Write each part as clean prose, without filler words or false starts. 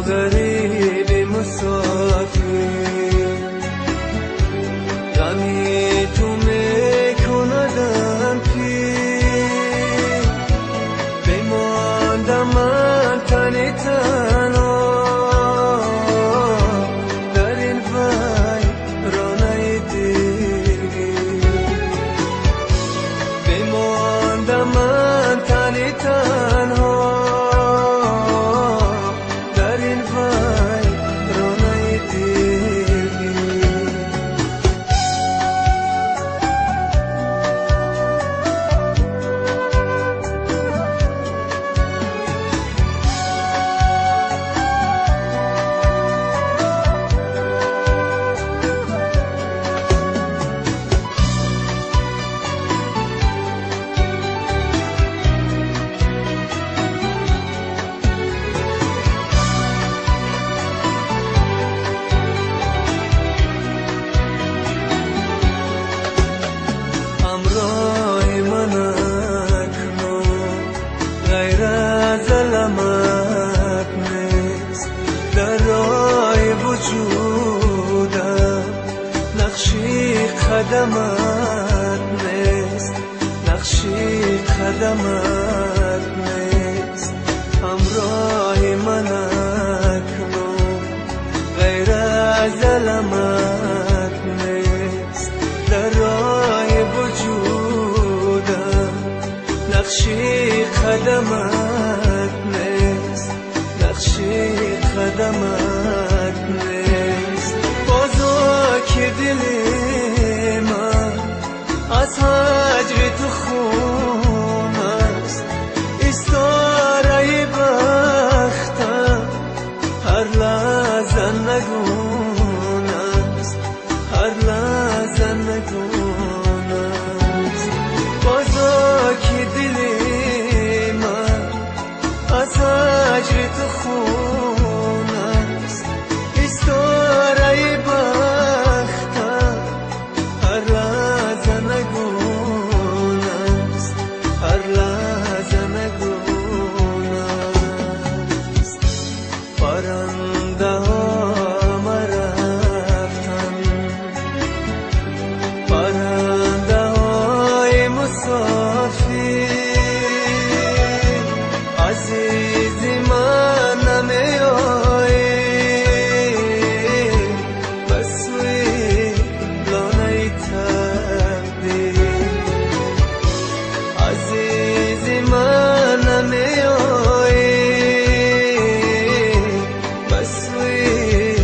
غریب مسافر غمی تو میکندم پیر بماندم من تنی تنها در این ویرانه دلگیر بماندم من تنی تنها خدمت نیست نقشی خدمت نیست همراه من اکنون غیر از علمت نیست در راه وجودم نقشی خدمت نیست نقشی خدمت نیست بازا که دلی از هجر تو خون است ایستاره بختم هر لحظه نگون است هر لحظه نگون است بازا که دلی من از هجر تو خون است ایستاره بختم هر لحظه نگون است هر لحظه نگون است پرنده ها مرفتن پرنده های مسافر عزیزی من نمیایی بسوی لانه عزیزی من نمیایی بسوی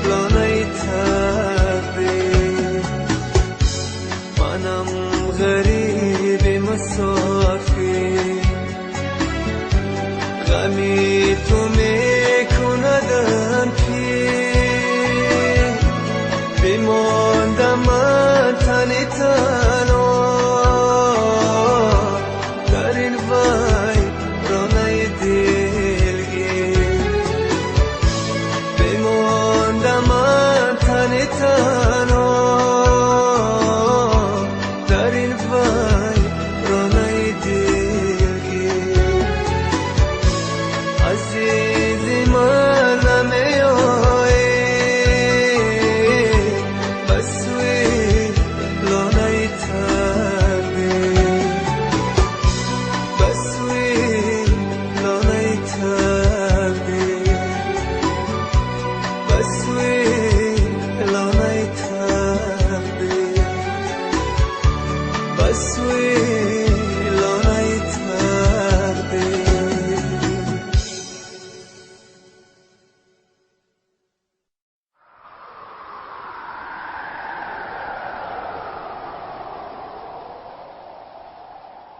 لانه تبری منم غریب مسافر غمی تو میکندم پیر بماندم من تنی تنها بماندم من تنی تنها